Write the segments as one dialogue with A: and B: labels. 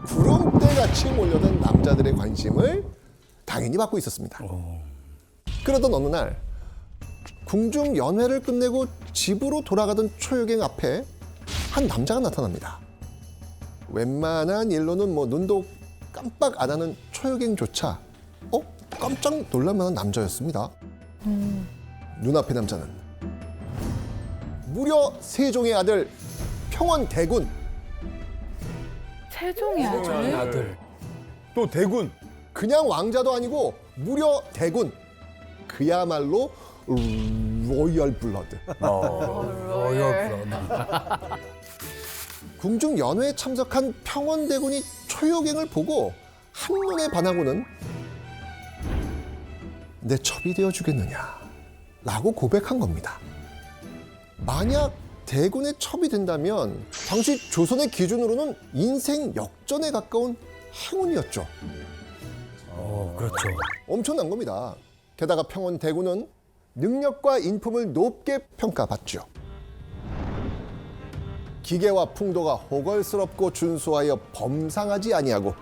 A: 구름대같이 몰려든 남자들의 관심을 당연히 받고 있었습니다. 그러던 어느 날 궁중 연회를 끝내고 집으로 돌아가던 초요갱 앞에 한 남자가 나타납니다. 웬만한 일로는 눈도 깜빡 안 하는 초요갱조차 깜짝 놀랄 만한 남자였습니다. 눈앞의 남자는 무려 세종의 아들 평원대군.
B: 세종의 아들?
C: 또 대군.
A: 그냥 왕자도 아니고 무려 대군. 그야말로 로열 블러드.
C: 로열 블러드.
A: 궁중 연회에 참석한 평원대군이 초요갱을 보고 한눈에 반하고는 내 첩이 되어주겠느냐 라고 고백한 겁니다. 만약 대군의 첩이 된다면 당시 조선의 기준으로는 인생 역전에 가까운 행운이었죠.
C: 그렇죠.
A: 엄청난 겁니다. 게다가 평원대군은 능력과 인품을 높게 평가받죠. 기계와 풍도가 호걸스럽고 준수하여 범상하지 아니하고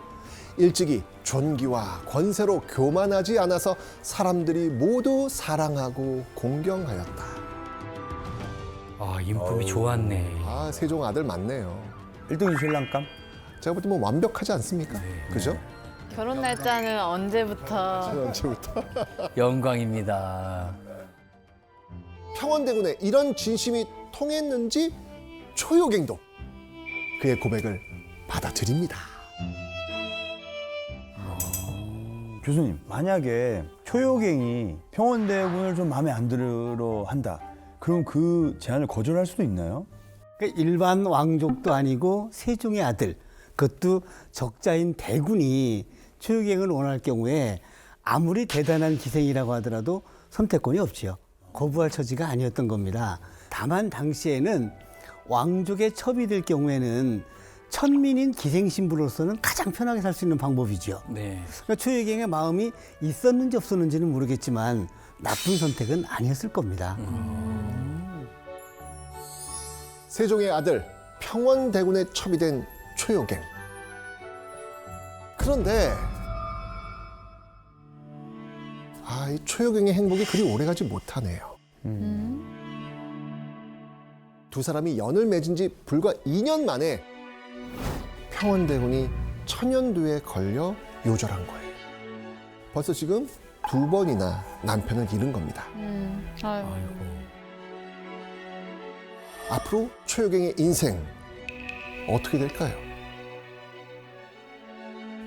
A: 일찍이 존귀와 권세로 교만하지 않아서 사람들이 모두 사랑하고 공경하였다.
D: 아, 인품이 좋았네.
A: 아, 세종 아들 맞네요.
C: 1등 신랑감?
A: 제가 볼 때 완벽하지 않습니까? 그죠?
B: 결혼 날짜는 언제부터?
A: 언제부터?
D: 영광입니다.
A: 평원대군의 이런 진심이 통했는지 초요갱도 그의 고백을 받아들입니다.
C: 교수님, 만약에 초요갱이 평원대군을 좀 마음에 안 들어 한다. 그럼 그 제안을 거절할 수도 있나요?
E: 그러니까 일반 왕족도 아니고 세종의 아들, 그것도 적자인 대군이 초요갱을 원할 경우에 아무리 대단한 기생이라고 하더라도 선택권이 없지요. 거부할 처지가 아니었던 겁니다. 다만 당시에는 왕족의 첩이 될 경우에는 천민인 기생신부로서는 가장 편하게 살 수 있는 방법이죠.
D: 네.
E: 그러니까 초요갱의 마음이 있었는지 없었는지는 모르겠지만 나쁜 선택은 아니었을 겁니다.
A: 세종의 아들 평원대군의 첩이 된 초요갱. 그런데 이 초요갱의 행복이 그리 오래가지 못하네요. 두 사람이 연을 맺은 지 불과 2년 만에 평원대군이 천연두에 걸려 요절한 거예요. 벌써 지금 2번이나 남편을 잃은 겁니다.
B: 아이고.
A: 앞으로 초요갱의 인생 어떻게 될까요?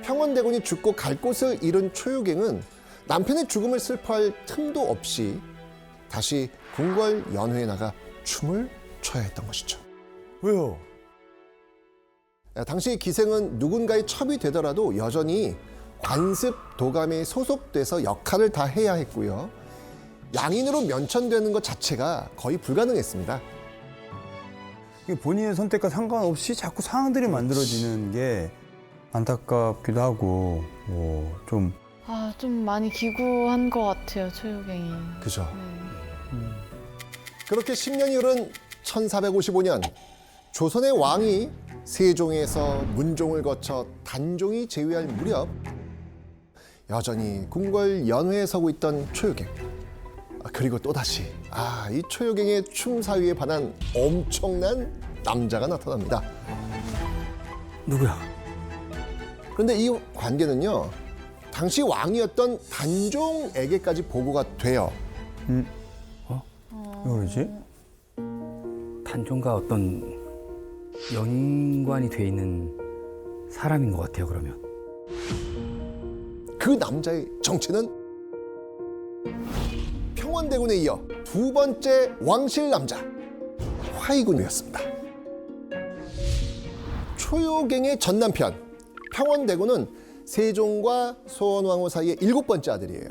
A: 평원대군이 죽고 갈 곳을 잃은 초요갱은 남편의 죽음을 슬퍼할 틈도 없이 다시 궁궐 연회에 나가 춤을 춰야 했던 것이죠.
C: 왜요?
A: 당시 기생은 누군가의 첩이 되더라도 여전히 관습 도감에 소속돼서 역할을 다 해야 했고요. 양인으로 면천되는 것 자체가 거의 불가능했습니다.
C: 이게 본인의 선택과 상관없이 자꾸 상황들이 만들어지는 게 안타깝기도 하고 좀
B: 좀 많이 기구한 것 같아요, 초요갱이.
A: 그죠? 그렇게 10년이 흐른 1455년 조선의 왕이 세종에서 문종을 거쳐 단종이 재위할 무렵 여전히 궁궐 연회에 서고 있던 초요갱. 그리고 또다시 이 초요갱의 춤 사위에 반한 엄청난 남자가 나타납니다.
D: 누구야?
A: 그런데 이 관계는요, 당시 왕이었던 단종에게까지 보고가 돼요.
C: 왜 그러지?
D: 단종과 어떤 연관이 돼 있는 사람인 것 같아요, 그러면.
A: 그 남자의 정체는 평원대군에 이어 2번째 왕실 남자 화이군이었습니다. 초요갱의 전 남편 평원대군은 세종과 소원왕후 사이의 7번째 아들이에요.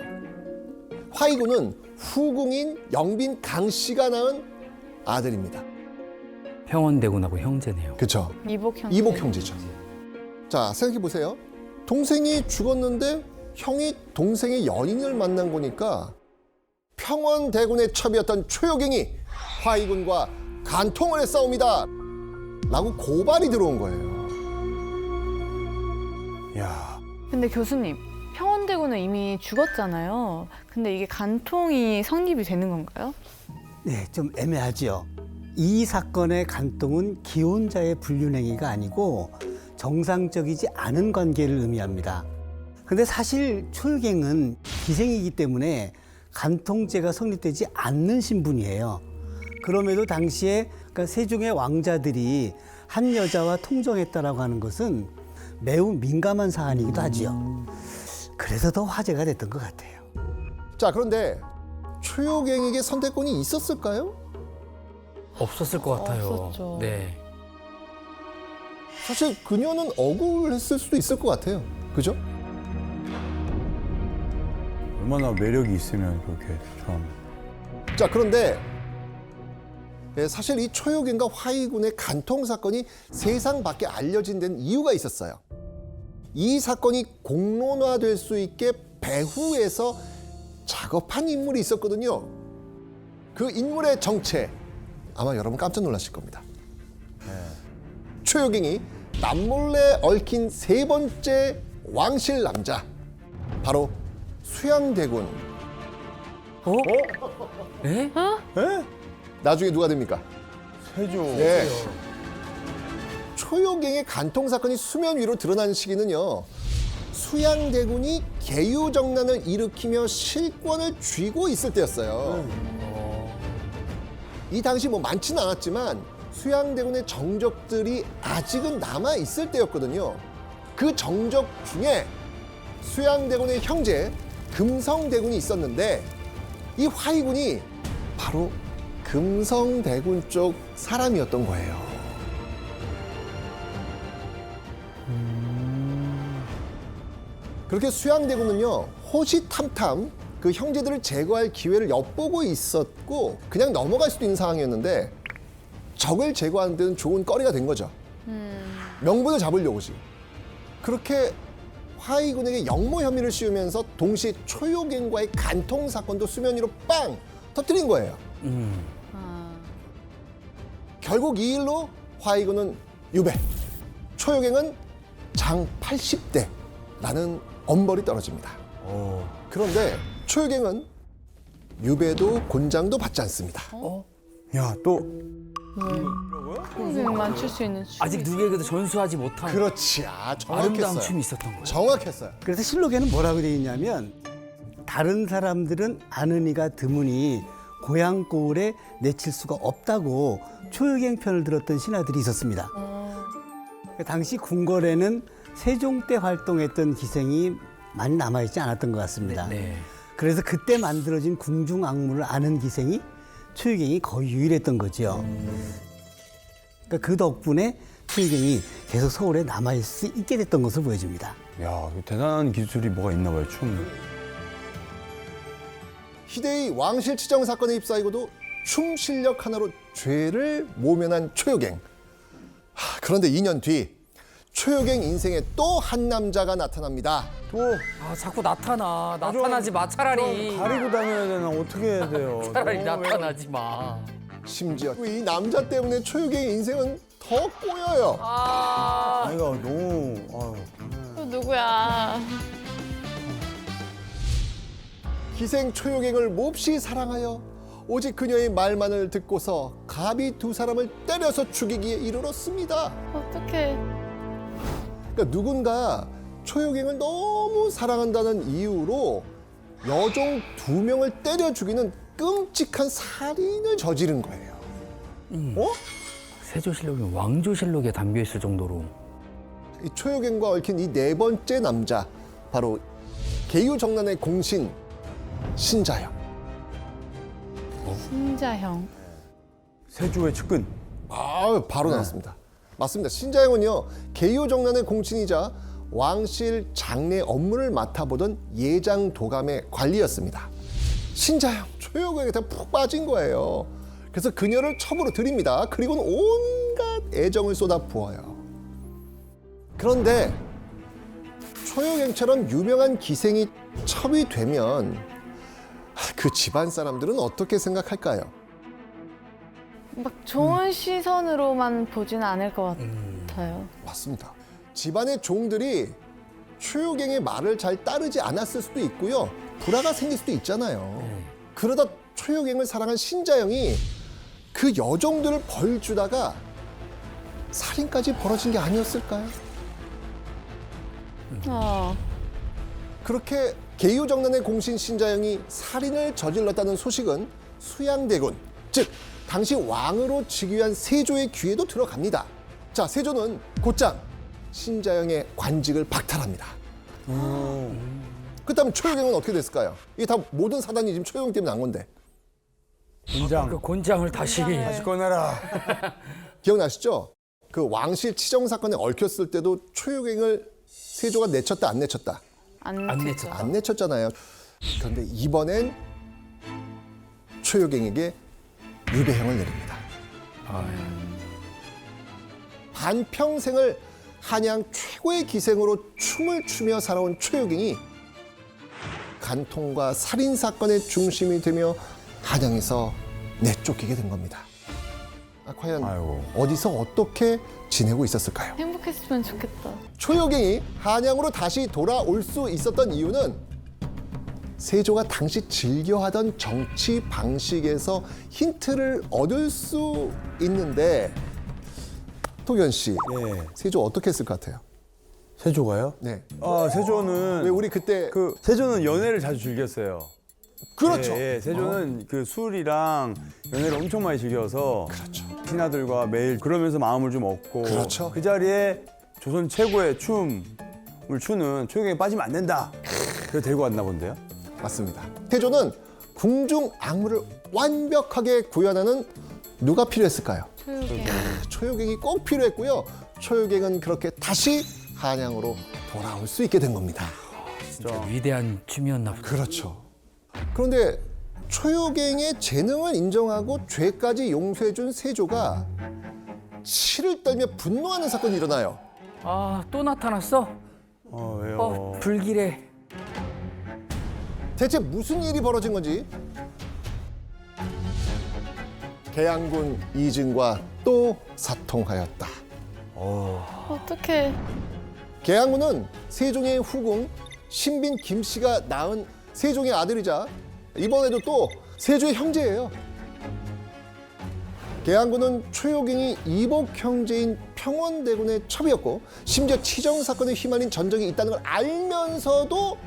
A: 화이군은 후궁인 영빈 강씨가 낳은 아들입니다.
D: 평원대군하고 형제네요.
A: 그렇죠.
B: 이복 형제.
A: 이복 형제죠. 자, 생각해 보세요. 동생이 죽었는데 형이 동생의 연인을 만난 거니까 평원대군의 첩이었던 초요갱이 화이군과 간통을 했사옵니다 라고 고발이 들어온 거예요.
C: 야,
B: 근데 교수님, 평원대군은 이미 죽었잖아요. 근데 이게 간통이 성립이 되는 건가요?
E: 네, 좀 애매하지요. 이 사건의 간통은 기혼자의 불륜행위가 아니고 정상적이지 않은 관계를 의미합니다. 근데 사실 초유경은 기생이기 때문에 간통죄가 성립되지 않는 신분이에요. 그럼에도 당시에 그러니까 세종의 왕자들이 한 여자와 통정했다라고 하는 것은 매우 민감한 사안이기도 하지요. 그래서 더 화제가 됐던 것 같아요.
A: 자, 그런데 초유경에게 선택권이 있었을까요?
D: 없었을 것 같아요.
B: 없었죠.
D: 네.
A: 사실 그녀는 억울했을 수도 있을 것 같아요. 그죠?
C: 얼마나 매력이 있으면 그렇게 좋아합니다.
A: 자, 그런데 사실 이 초유경과 화이군의 간통 사건이 세상 밖에 알려진 데는 이유가 있었어요. 이 사건이 공론화될 수 있게 배후에서 작업한 인물이 있었거든요. 그 인물의 정체, 아마 여러분 깜짝 놀라실 겁니다. 초유경이 남몰래 얽힌 세 번째 왕실 남자, 바로 수양대군.
D: 네?
A: 나중에 누가 됩니까?
C: 세조.
A: 예. 초유경의 간통 사건이 수면 위로 드러난 시기는요, 수양대군이 계유정난을 일으키며 실권을 쥐고 있을 때였어요. 이 당시 뭐 많지는 않았지만 수양대군의 정적들이 아직은 남아 있을 때였거든요. 그 정적 중에 수양대군의 형제 금성대군이 있었는데, 이 화이군이 바로 금성대군 쪽 사람이었던 거예요. 그렇게 수양대군은요, 호시탐탐 그 형제들을 제거할 기회를 엿보고 있었고 그냥 넘어갈 수도 있는 상황이었는데, 적을 제거하는 데는 좋은 거리가 된 거죠. 명분을 잡으려고지. 그렇게 화이군에게 역모 혐의를 씌우면서 동시에 초유경과의 간통 사건도 수면 위로 빵 터뜨린 거예요. 결국 이 일로 화이군은 유배, 초유경은 장 80대라는 엄벌이 떨어집니다. 그런데 초유경은 유배도 곤장도 받지 않습니다.
C: 야, 또
B: 평생만 출 수 있는 춤.
D: 아직 누구에게도 전수하지 못한
A: 그렇지,
D: 아름다운
A: 정확했어요.
D: 춤이 있었던 거예요.
A: 정확했어요.
E: 그래서 실록에는 뭐라고 되어 있냐면, 다른 사람들은 아는 이가 드무니 고향 고을에 내칠 수가 없다고 초유경 편을 들었던 신하들이 있었습니다. 당시 궁궐에는 세종 때 활동했던 기생이 많이 남아있지 않았던 것 같습니다.
D: 네.
E: 그래서 그때 만들어진 궁중 악무를 아는 기생이 초유경이 거의 유일했던 거죠. 그러니까 그 덕분에 초유경이 계속 서울에 남아있을 수 있게 됐던 것을 보여줍니다.
C: 야, 대단한 기술이 뭐가 있나 봐요, 춤.
A: 희대의 왕실 치정 사건에 휩싸이고도 춤 실력 하나로 죄를 모면한 초유경. 그런데 2년 뒤 초유경 인생에 또 한 남자가 나타납니다.
D: 아, 자꾸 나타나지 마 차라리.
C: 가리고 다녀야 되나? 어떻게 해야 돼요?
D: 차라리 나타나지 마.
A: 심지어 이 남자 때문에 초유경의 인생은 더 꼬여요.
C: 아이가 너무
B: 또 누구야?
A: 기생 초유경을 몹시 사랑하여 오직 그녀의 말만을 듣고서 갑이 두 사람을 때려서 죽이기에 이르렀습니다.
B: 어떡해.
A: 그러니까 누군가 초유경을 너무 사랑한다는 이유로 여종 2명을 때려 죽이는 끔찍한 살인을 저지른 거예요.
D: 세조실록이 왕조실록에 담겨 있을 정도로.
A: 이 초유경과 얽힌 이 네 번째 남자, 바로 계유정난의 공신 신자영.
B: 신자형.
C: 세조의 측근.
A: 바로 나왔습니다. 맞습니다. 신자영은요, 계유정난의 공신이자 왕실 장례 업무를 맡아보던 예장 도감의 관리였습니다. 신자영, 초유경에 푹 빠진 거예요. 그래서 그녀를 첩으로 들입니다. 그리고는 온갖 애정을 쏟아부어요. 그런데 초유경처럼 유명한 기생이 첩이 되면 그 집안 사람들은 어떻게 생각할까요?
B: 막 좋은 시선으로만 보지는 않을 것 같아요.
A: 맞습니다. 집안의 종들이 초요갱의 말을 잘 따르지 않았을 수도 있고요. 불화가 생길 수도 있잖아요. 그러다 초요갱을 사랑한 신자영이 그 여종들을 벌주다가 살인까지 벌어진 게 아니었을까요?
B: 아,
A: 그렇게 계유정난의 공신 신자영이 살인을 저질렀다는 소식은 수양대군, 즉 당시 왕으로 즉위한 세조의 귀에도 들어갑니다. 자, 세조는 곧장 신자영의 관직을 박탈합니다. 그렇다면 초요갱은 어떻게 됐을까요? 이게 다 모든 사단이 지금 초요갱 때문에 난 건데.
C: 곤장
D: 그 곤장을 다시
C: 다시 꺼내라.
A: 기억나시죠? 그 왕실 치정 사건에 얽혔을 때도 초요갱을 세조가 내쳤다 안 내쳤다?
B: 안
D: 안
B: 냈죠.
D: 냈죠.
A: 안 내쳤잖아요. 그런데 이번엔 초요갱에게 유배형을 내립니다. 반평생을 한양 최고의 기생으로 춤을 추며 살아온 초요갱이 간통과 살인 사건의 중심이 되며 한양에서 내쫓기게 된 겁니다. 과연
C: 아이고.
A: 어디서 어떻게 지내고 있었을까요?
B: 행복했으면 좋겠다.
A: 초요갱이 한양으로 다시 돌아올 수 있었던 이유는 세조가 당시 즐겨하던 정치 방식에서 힌트를 얻을 수 있는데 도견 씨,
C: 네.
A: 세조 어떻게 했을 것 같아요?
C: 세조가요?
A: 네.
C: 아, 세조는
A: 왜 우리 그때
C: 세조는 연애를 자주 즐겼어요.
A: 그렇죠.
C: 예, 예. 세조는 그 술이랑 연애를 엄청 많이 즐겨서
A: 그렇죠.
C: 신하들과 매일 그러면서 마음을 좀 얻고
A: 그렇죠.
C: 그 자리에 조선 최고의 춤을 추는 초요갱이 빠지면 안 된다. 그래서 데리고 왔나 본데요.
A: 맞습니다. 세조는 궁중 악무를 완벽하게 구현하는 누가 필요했을까요?
B: 초요갱.
A: 초요갱이 꼭 필요했고요. 초요갱은 그렇게 다시 한양으로 돌아올 수 있게 된 겁니다.
D: 진짜 위대한 춤이었나 보다.
A: 그렇죠. 그런데 초요갱의 재능을 인정하고 죄까지 용서해준 세조가 치를 떨며 분노하는 사건이 일어나요.
D: 아, 또 나타났어?
C: 왜요?
D: 불길해.
A: 대체 무슨 일이 벌어진 건지 계양군 이증과 또 사통하였다.
B: 어떡해.
A: 계양군은 세종의 후궁 신빈 김씨가 낳은 세종의 아들이자 이번에도 또 세조의 형제예요. 계양군은 초요갱이 이복 형제인 평원대군의 첩이었고 심지어 치정 사건에 휘말린 전적이 있다는 걸 알면서도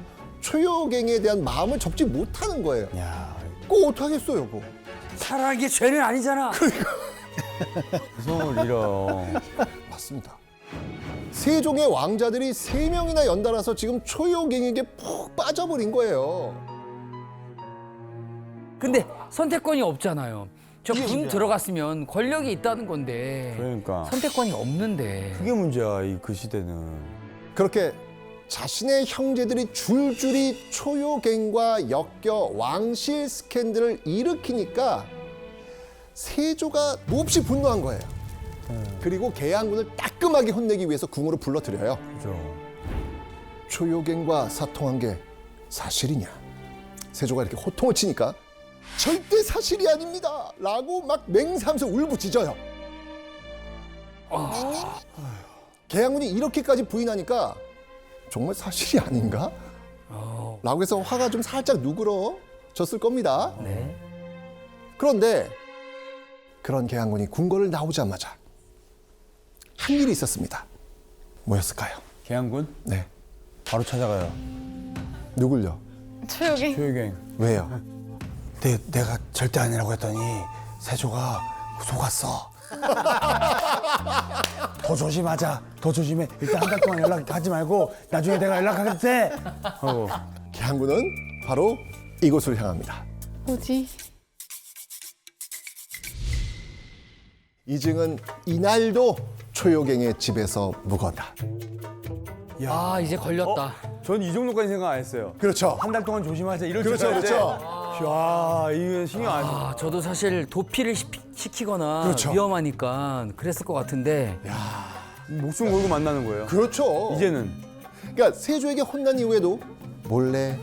A: 초요갱에 대한 마음을 접지 못하는 거예요.
C: 야,
A: 꼭 어떡하겠어요, 여보.
D: 사랑하는 게 죄는 아니잖아.
C: 성을 잃어.
A: 맞습니다. 세종의 왕자들이 3명이나 연달아서 지금 초요갱에게 푹 빠져버린 거예요.
D: 근데 선택권이 없잖아요. 저 군 들어갔으면 권력이 있다는 건데
C: 그러니까
D: 선택권이 없는데.
C: 그게 문제야 그 시대는.
A: 그렇게 자신의 형제들이 줄줄이 초요갱과 엮여 왕실 스캔들을 일으키니까 세조가 몹시 분노한 거예요. 그리고 계양군을 따끔하게 혼내기 위해서 궁으로 불러들여요.
C: 그죠.
A: 초요갱과 사통한 게 사실이냐? 세조가 이렇게 호통을 치니까 절대 사실이 아닙니다! 라고 막 맹세하면서 울부짖어요. 계양군이 이렇게까지 부인하니까 정말 사실이 아닌가? 라고 해서 화가 좀 살짝 누그러졌을 겁니다.
D: 네.
A: 그런데 그런 계양군이 궁궐을 나오자마자 한 일이 있었습니다. 뭐였을까요?
C: 계양군
A: 네.
C: 바로 찾아가요.
A: 누굴요?
B: 초요갱.
C: 초요갱.
A: 왜요?
C: 내가 절대 아니라고 했더니 세조가 속았어. 더 조심하자. 더 조심해. 일단 한 달 동안 연락하지 말고 나중에 내가 연락하겠대.
A: 계양군은 바로 이곳을 향합니다.
B: 뭐지?
A: 이증은 이날도 초요갱의 집에서 묵었다.
D: 아, 이제 걸렸다.
C: 전 이 정도까지 생각 안 했어요.
A: 그렇죠.
C: 한 달 동안 조심하자. 이럴
A: 그렇죠,
C: 줄 알았는데.
A: 그렇죠.
C: 야, 이거 신경 안 써.
D: 아, 저도 사실 도피를 시키거나
A: 그렇죠.
D: 위험하니까 그랬을 것 같은데.
C: 목숨 걸고 만나는 거예요.
A: 그렇죠.
C: 이제는
A: 그러니까 세조에게 혼난 이후에도 몰래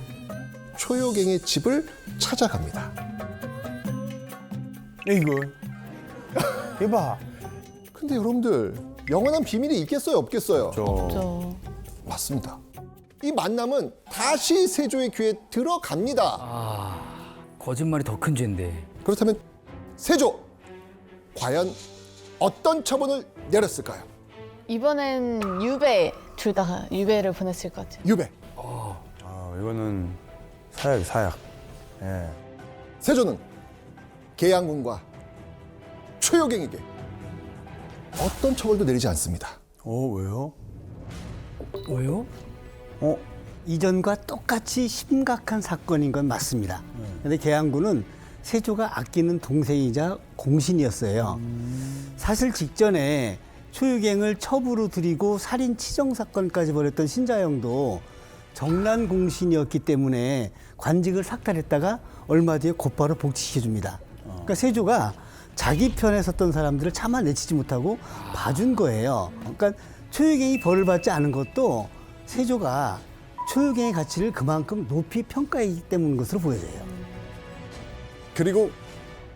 A: 초요갱의 집을 찾아갑니다.
C: 이거 이봐.
A: 근데 여러분들 영원한 비밀이 있겠어요, 없겠어요?
C: 저
B: 저
A: 맞습니다. 이 만남은 다시 세조의 귀에 들어갑니다.
D: 아, 거짓말이 더 큰 죄인데.
A: 그렇다면 세조 과연 어떤 처분을 내렸을까요?
B: 이번엔 유배 둘 다 유배를 보냈을 것 같아요.
A: 유배.
C: 아, 이거는 사약, 사약. 예.
A: 세조는 계양군과 최효경에게 어떤 처벌도 내리지 않습니다.
C: 왜요?
D: 왜요?
E: 이전과 똑같이 심각한 사건인 건 맞습니다. 그런데 계양군은 세조가 아끼는 동생이자 공신이었어요. 사실 직전에 초유경을 첩으로 들이고 살인 치정 사건까지 벌였던 신자영도 정난 공신이었기 때문에 관직을 삭탈했다가 얼마 뒤에 곧바로 복직시켜줍니다. 그러니까 세조가 자기 편에 섰던 사람들을 차마 내치지 못하고 봐준 거예요. 그러니까 초유경이 벌을 받지 않은 것도 세조가 초유경의 가치를 그만큼 높이 평가했기 때문인 것으로 보여져요.
A: 그리고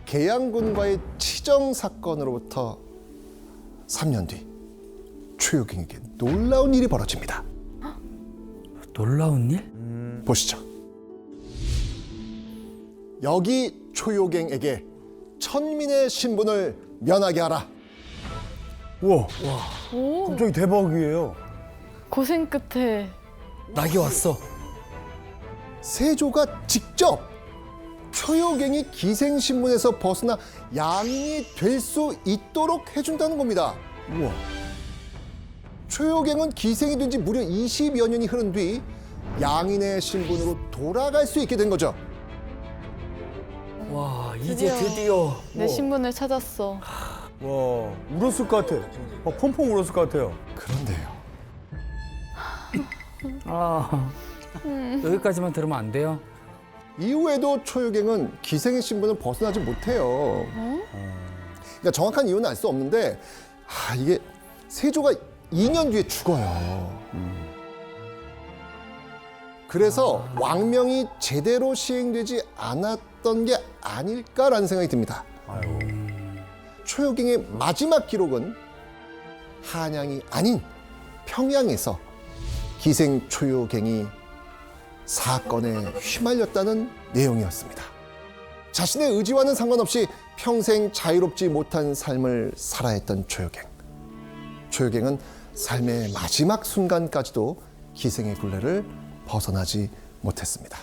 A: 계양군과의 치정 사건으로부터 3년 뒤 최효경에게 놀라운 일이 벌어집니다.
D: 놀라운 일?
A: 보시죠. 여기 초효경에게 천민의 신분을 면하게 하라.
C: 우와,
B: 오,
C: 갑자기 대박이에요.
B: 고생 끝에
D: 낙이 왔어.
A: 세조가 직접 초효경이 기생신분에서 벗어나 양이 될 수 있도록 해준다는 겁니다.
C: 우와.
A: 초효경은 기생이 된 지 무려 20여 년이 흐른 뒤 양인의 신분으로 돌아갈 수 있게 된 거죠.
D: 와, 이제 드디어.
B: 내 신분을 찾았어.
C: 와, 울었을 것 같아. 펑펑 울었을 것 같아요.
A: 그런데요.
D: 아, 여기까지만 들으면 안 돼요?
A: 이후에도 초유경은 기생의 신분을 벗어나지 못해요. 그러니까 정확한 이유는 알 수 없는데 이게 세조가 2년 뒤에 죽어요. 그래서 왕명이 제대로 시행되지 않았던 게 아닐까라는 생각이 듭니다.
C: 아유.
A: 초효경의 마지막 기록은 한양이 아닌 평양에서 기생 초효경이 사건에 휘말렸다는 내용이었습니다. 자신의 의지와는 상관없이 평생 자유롭지 못한 삶을 살아야 했던 초효경. 초효경은 삶의 마지막 순간까지도 기생의 굴레를 벗어나지 못했습니다.